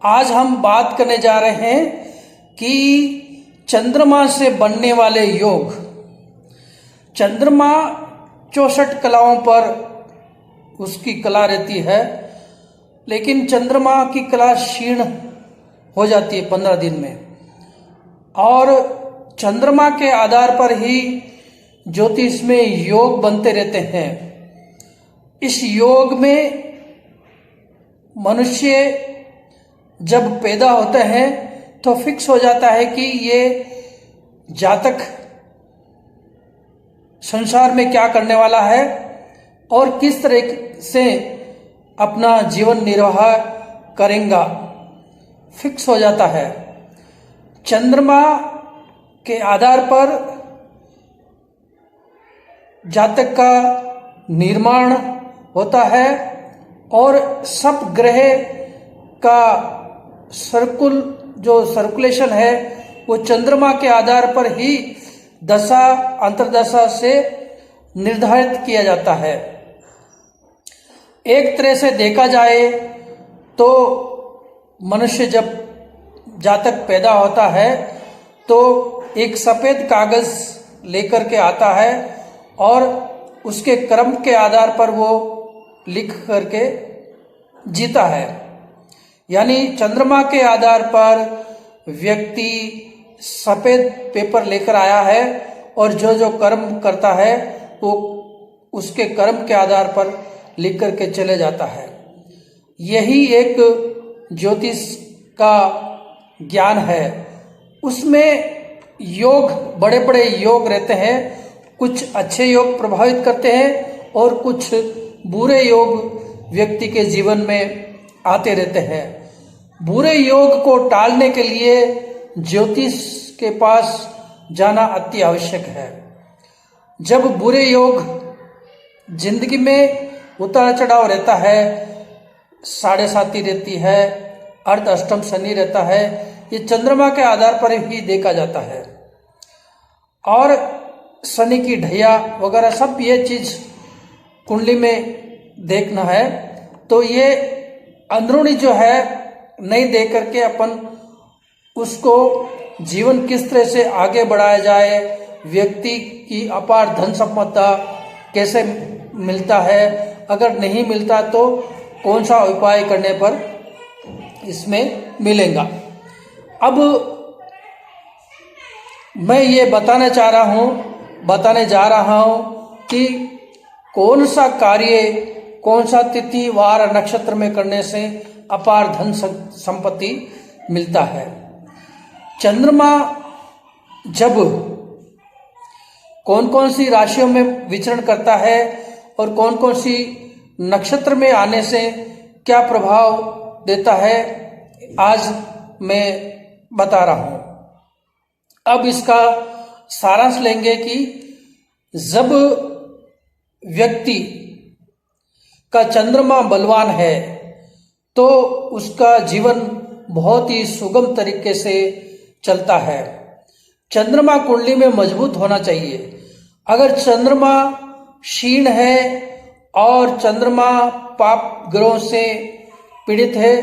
आज हम बात करने जा रहे हैं कि चंद्रमा से बनने वाले योग। चंद्रमा 64 कलाओं पर उसकी कला रहती है, लेकिन चंद्रमा की कला क्षीण हो जाती है 15 दिन में, और चंद्रमा के आधार पर ही ज्योतिष में योग बनते रहते हैं। इस योग में मनुष्य जब पैदा होते हैं तो फिक्स हो जाता है कि ये जातक संसार में क्या करने वाला है और किस तरह से अपना जीवन निर्वाह करेगा, फिक्स हो जाता है। चंद्रमा के आधार पर जातक का निर्माण होता है और सब ग्रह का सर्कुलेशन है वो चंद्रमा के आधार पर ही दशा अंतर्दशा से निर्धारित किया जाता है। एक तरह से देखा जाए तो मनुष्य जब जातक पैदा होता है तो एक सफेद कागज लेकर के आता है और उसके कर्म के आधार पर वो लिख करके जीता है। यानी चंद्रमा के आधार पर व्यक्ति सफेद पेपर लेकर आया है और जो जो कर्म करता है वो उसके कर्म के आधार पर लिख करके चले जाता है। यही एक ज्योतिष का ज्ञान है। उसमें योग, बड़े बड़े योग रहते हैं। कुछ अच्छे योग प्रभावित करते हैं और कुछ बुरे योग व्यक्ति के जीवन में आते रहते हैं। बुरे योग को टालने के लिए ज्योतिष के पास जाना अति आवश्यक है। जब बुरे योग जिंदगी में उतार चढ़ाव रहता है, साढ़े साती रहती है, अर्ध अष्टम शनि रहता है, ये चंद्रमा के आधार पर ही देखा जाता है। और शनि की ढैया वगैरह सब ये चीज कुंडली में देखना है तो ये अंदरूनी जो है नहीं देख करके अपन उसको जीवन किस तरह से आगे बढ़ाया जाए, व्यक्ति की अपार धन संपदा कैसे मिलता है, अगर नहीं मिलता तो कौन सा उपाय करने पर इसमें मिलेगा। अब मैं ये बताने जा रहा हूं कि कौन सा कार्य कौन सा तिथि वार नक्षत्र में करने से अपार धन संपत्ति मिलता है। चंद्रमा जब कौन कौन सी राशियों में विचरण करता है और कौन कौन सी नक्षत्र में आने से क्या प्रभाव देता है, आज मैं बता रहा हूं। अब इसका सारांश लेंगे कि जब व्यक्ति का चंद्रमा बलवान है तो उसका जीवन बहुत ही सुगम तरीके से चलता है। चंद्रमा कुंडली में मजबूत होना चाहिए। अगर चंद्रमा क्षीण है और चंद्रमा पाप ग्रहों से पीड़ित है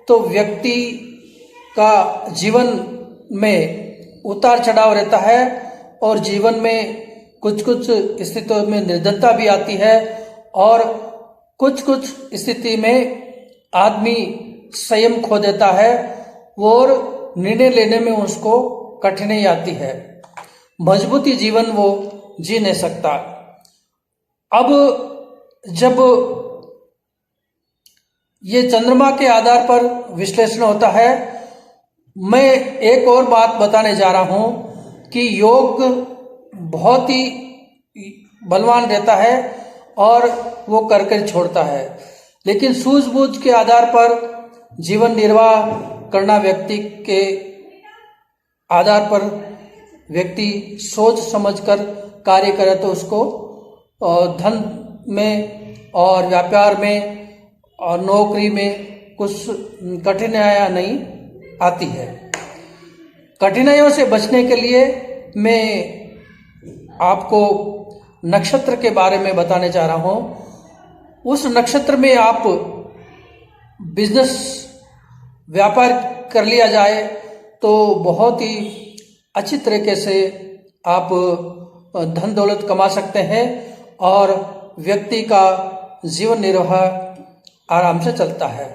तो व्यक्ति का जीवन में उतार चढ़ाव रहता है और जीवन में कुछ कुछ स्थितियों में निर्धनता भी आती है और कुछ कुछ स्थिति में आदमी संयम खो देता है और निर्णय लेने में उसको कठिनाई आती है, मजबूती जीवन वो जी नहीं सकता। अब जब ये चंद्रमा के आधार पर विश्लेषण होता है, मैं एक और बात बताने जा रहा हूं कि योग बहुत ही बलवान रहता है और वो कर छोड़ता है, लेकिन सूझबूझ के आधार पर जीवन निर्वाह करना व्यक्ति के आधार पर व्यक्ति सोच समझकर कार्य करे तो उसको धन में और व्यापार में और नौकरी में कुछ कठिनाइयां नहीं आती है। कठिनाइयों से बचने के लिए मैं आपको नक्षत्र के बारे में बताने जा रहा हूं। उस नक्षत्र में आप बिजनेस व्यापार कर लिया जाए तो बहुत ही अच्छी तरीके से आप धन दौलत कमा सकते हैं और व्यक्ति का जीवन निर्वाह आराम से चलता है।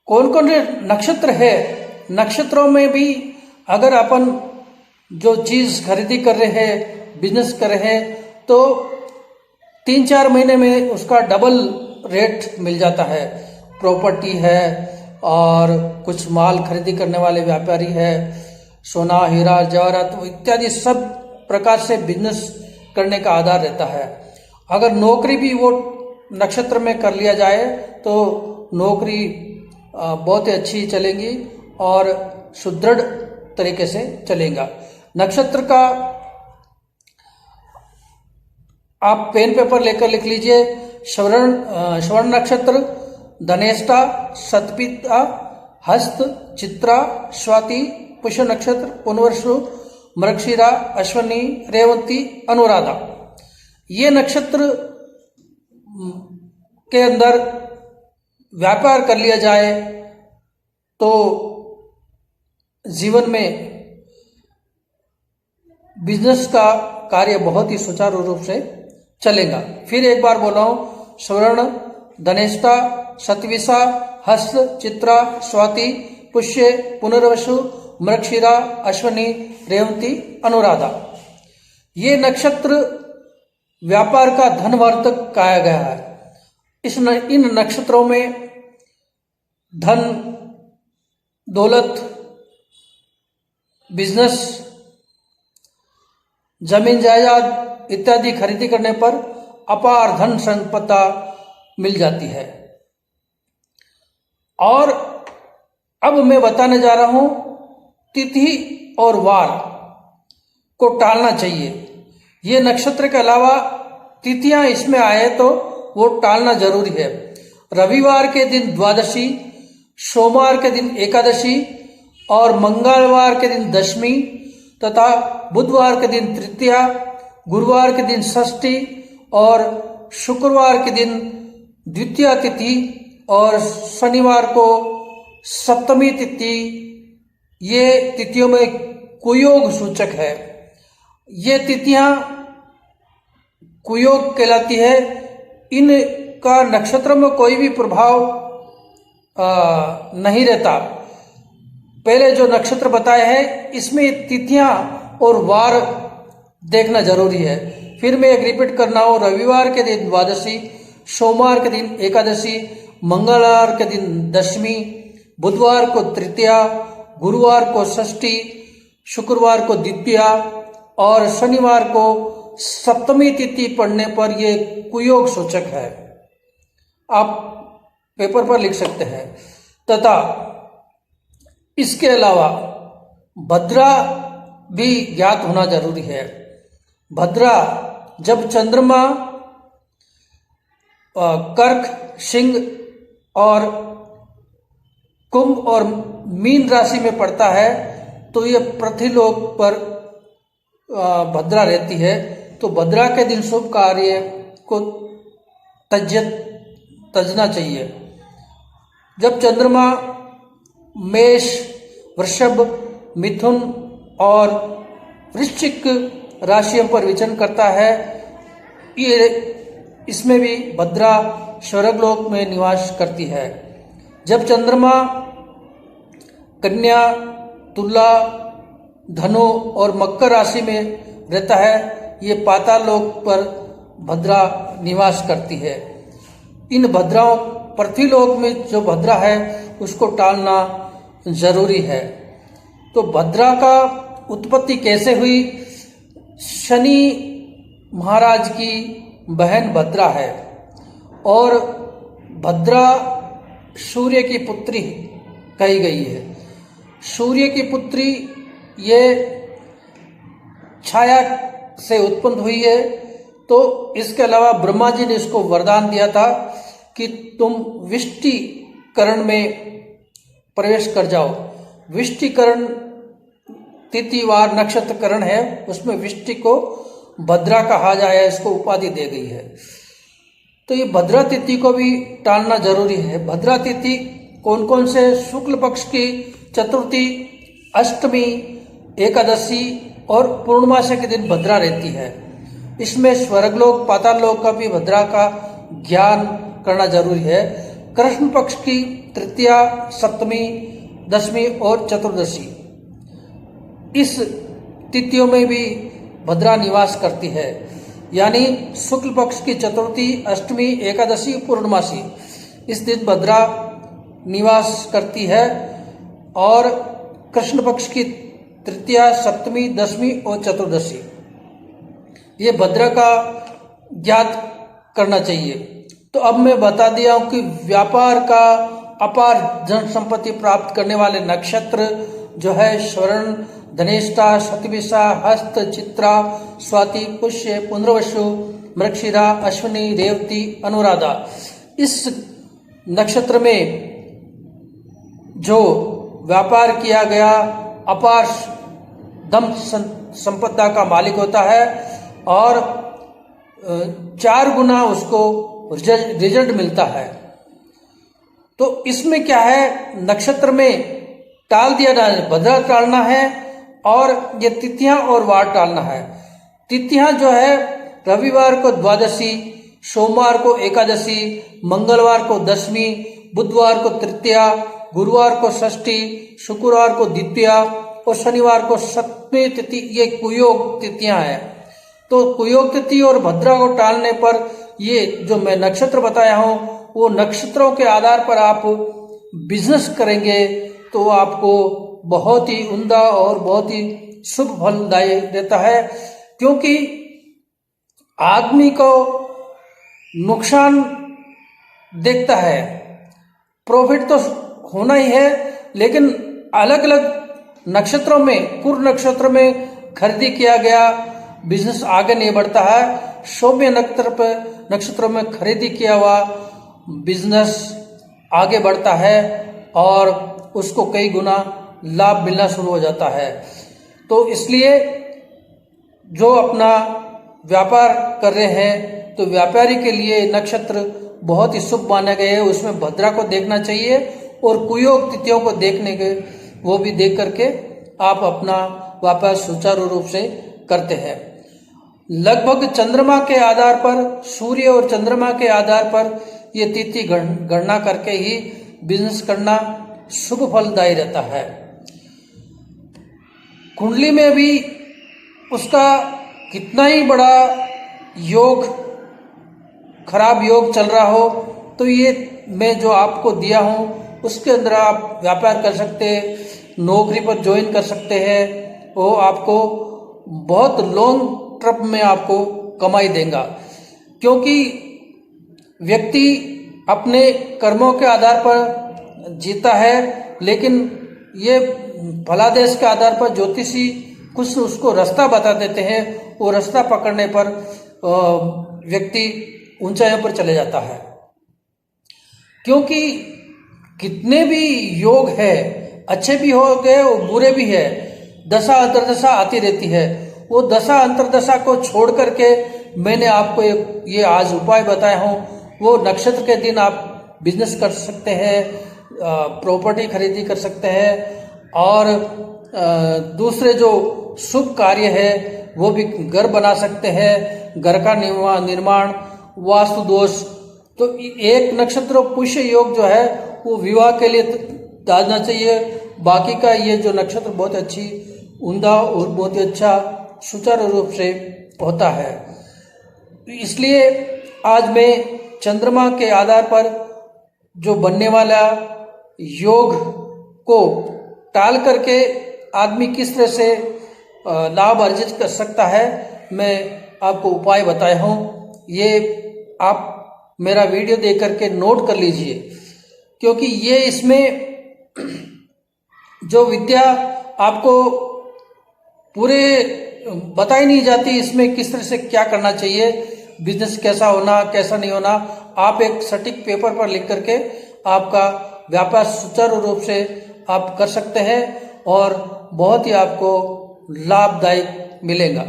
कौन कौन से नक्षत्र है, नक्षत्रों में भी अगर अपन जो चीज खरीदी कर रहे हैं, बिजनेस कर रहे हैं, तो 3-4 महीने में उसका डबल रेट मिल जाता है। प्रॉपर्टी है और कुछ माल खरीदी करने वाले व्यापारी है, सोना हीरा जवाहरात इत्यादि सब प्रकार से बिजनेस करने का आधार रहता है। अगर नौकरी भी वो नक्षत्र में कर लिया जाए तो नौकरी बहुत ही अच्छी चलेगी और सुदृढ़ तरीके से चलेगा। नक्षत्र का आप पेन पेपर लेकर लिख लीजिए। श्रवण नक्षत्र, धनेष्टा, शतभिता, हस्त, चित्रा, स्वाति, पुष्य नक्षत्र, पुनर्वसु, मृगशिरा, अश्विनी, रेवती, अनुराधा। ये नक्षत्र के अंदर व्यापार कर लिया जाए तो जीवन में बिजनेस का कार्य बहुत ही सुचारू रूप से चलेगा। फिर एक बार बोल रहा हूं, स्वर्ण, धनेष्टा, शतविसा, हस्त, चित्रा, स्वाति, पुष्य, पुनर्वसु, मृगशिरा, अश्विनी, रेवती, अनुराधा। ये नक्षत्र व्यापार का धनवर्धक कहा गया है। इन नक्षत्रों में धन दौलत, बिजनेस, जमीन जायदाद इत्यादि खरीदी करने पर अपार धन संपदा मिल जाती है। और अब मैं बताने जा रहा हूं, तिथि और वार को टालना चाहिए। ये नक्षत्र के अलावा तिथियां इसमें आए तो वो टालना जरूरी है। रविवार के दिन द्वादशी, सोमवार के दिन एकादशी और मंगलवार के दिन दशमी तथा बुधवार के दिन तृतीया, गुरुवार के दिन षष्ठी और शुक्रवार के दिन द्वितीया तिथि और शनिवार को सप्तमी तिथि। ये तिथियों में कुयोग सूचक है। ये तिथियां कुयोग कहलाती है। इनका नक्षत्र में कोई भी प्रभाव नहीं रहता। पहले जो नक्षत्र बताए हैं इसमें तिथियां और वार देखना जरूरी है। फिर मैं एक रिपीट करना हो, रविवार के दिन द्वादशी, सोमवार के दिन एकादशी, मंगलवार के दिन दशमी, बुधवार को तृतीया, गुरुवार को षष्ठी, शुक्रवार को द्वितीया और शनिवार को सप्तमी तिथि पढ़ने पर यह कुयोग सूचक है। आप पेपर पर लिख सकते हैं। तथा इसके अलावा भद्रा भी ज्ञात होना जरूरी है। भद्रा जब चंद्रमा कर्क, सिंह और कुंभ और मीन राशि में पड़ता है तो यह पृथ्वीलोक पर भद्रा रहती है। तो भद्रा के दिन शुभ कार्य को तजना चाहिए। जब चंद्रमा मेष, वृषभ, मिथुन और वृश्चिक राशियों पर विचरण करता है, ये इसमें भी भद्रा स्वर्गलोक में निवास करती है। जब चंद्रमा कन्या, तुला, धनु और मकर राशि में रहता है, ये पाताल लोक पर भद्रा निवास करती है। इन भद्राओं पृथ्वीलोक में जो भद्रा है उसको टालना जरूरी है। तो भद्रा का उत्पत्ति कैसे हुई? शनि महाराज की बहन भद्रा है और भद्रा सूर्य की पुत्री कही गई है। सूर्य की पुत्री ये छाया से उत्पन्न हुई है। तो इसके अलावा ब्रह्मा जी ने इसको वरदान दिया था कि तुम विष्टिकरण में प्रवेश कर जाओ। विष्टिकरण तिथिवार नक्षत्रकरण है, उसमें विष्टि को भद्रा कहा जाए, इसको उपाधि दे गई है। तो ये भद्रा तिथि को भी टालना जरूरी है। भद्रा तिथि कौन कौन से शुक्ल पक्ष की चतुर्थी, अष्टमी, एकादशी और पूर्णमासी के दिन भद्रा रहती है। इसमें स्वर्गलोक, पाताल लोक का भी भद्रा का ज्ञान करना जरूरी है। कृष्ण पक्ष की तृतीया, सप्तमी, दशमी और चतुर्दशी, इस तिथियों में भी भद्रा निवास करती है। यानी शुक्ल पक्ष की चतुर्थी, अष्टमी, एकादशी, पूर्णमासी, इस दिन भद्रा निवास करती है। और कृष्ण पक्ष की तृतीया, सप्तमी, दशमी और चतुर्दशी, ये भद्रा का ज्ञात करना चाहिए। तो अब मैं बता दिया हूं कि व्यापार का अपार धन संपत्ति प्राप्त करने वाले नक्षत्र जो है श्रवण, धनेष्ठा, शतभिषा, हस्त, चित्रा, स्वाति, पुष्य, पुनर्वसु, मृगशिरा, अश्विनी, रेवती, अनुराधा। इस नक्षत्र में जो व्यापार किया गया अपार धन संपदा का मालिक होता है और 4 गुना उसको रिजल्ट मिलता है। तो इसमें क्या है, नक्षत्र में टाल दिया जाना है, भद्रा टालना है और ये तिथियां और वार टालना है। तिथियां जो है रविवार को द्वादशी, सोमवार को एकादशी, मंगलवार को दशमी, बुधवार को तृतीया, गुरुवार को षष्ठी, शुक्रवार को द्वितीया और शनिवार को सप्तमी तिथि, ये कुयोग तिथियां हैं। तो कुयोग तिथि और भद्रा को टालने पर ये जो मैं नक्षत्र बताया हूं वो नक्षत्रों के आधार पर आप बिजनेस करेंगे तो आपको बहुत ही उम्दा और बहुत ही शुभ फलदायी देता है। क्योंकि आदमी को नुकसान देखता है, प्रॉफिट तो होना ही है, लेकिन अलग अलग नक्षत्रों में, कुर नक्षत्र में खरीदी किया गया बिजनेस आगे नहीं बढ़ता है। सौम्य नक्षत्रों में खरीदी किया हुआ बिजनेस आगे बढ़ता है और उसको कई गुना लाभ मिलना शुरू हो जाता है। तो इसलिए जो अपना व्यापार कर रहे हैं तो व्यापारी के लिए नक्षत्र बहुत ही शुभ माने गए हैं। उसमें भद्रा को देखना चाहिए और कुयोग तिथियों को देखने के, वो भी देख करके आप अपना व्यापार सुचारू रूप से करते हैं। लगभग चंद्रमा के आधार पर, सूर्य और चंद्रमा के आधार पर ये तिथि गणना करके ही बिजनेस करना शुभ फलदायी रहता है। कुंडली में भी उसका कितना ही बड़ा योग, खराब योग चल रहा हो तो ये मैं जो आपको दिया हूं उसके अंदर आप व्यापार कर सकते हैं, नौकरी पर ज्वाइन कर सकते हैं। वो आपको बहुत लॉन्ग टर्म में आपको कमाई देगा। क्योंकि व्यक्ति अपने कर्मों के आधार पर जीता है, लेकिन ये फलादेश के आधार पर ज्योतिषी कुछ उसको रास्ता बता देते हैं। वो रास्ता पकड़ने पर व्यक्ति ऊंचाइयों पर चले जाता है। क्योंकि कितने भी योग है, अच्छे भी हो गए और बुरे भी है, दशा अंतरदशा आती रहती है। वो दशा अंतरदशा को छोड़ करके मैंने आपको ये आज उपाय बताया हूँ। वो नक्षत्र के दिन आप बिजनेस कर सकते हैं, प्रॉपर्टी खरीदी कर सकते हैं और दूसरे जो शुभ कार्य है वो भी घर बना सकते हैं, घर का निर्माण, वास्तु दोष। तो एक नक्षत्र पुष्य योग जो है वो विवाह के लिए डालना चाहिए। बाकी का ये जो नक्षत्र बहुत अच्छी उम्दा और बहुत ही अच्छा सुचारू रूप से होता है। इसलिए आज मैं चंद्रमा के आधार पर जो बनने वाला योग को टाल करके आदमी किस तरह से लाभ अर्जित कर सकता है, मैं आपको उपाय बताया हूँ। ये आप मेरा वीडियो देख करके नोट कर लीजिए, क्योंकि ये इसमें जो विद्या आपको पूरे बताई नहीं जाती, इसमें किस तरह से क्या करना चाहिए, बिजनेस कैसा होना, कैसा नहीं होना। आप एक सटीक पेपर पर लिख करके आपका व्यापार सुचारू रूप से आप कर सकते हैं और बहुत ही आपको लाभदायक मिलेगा।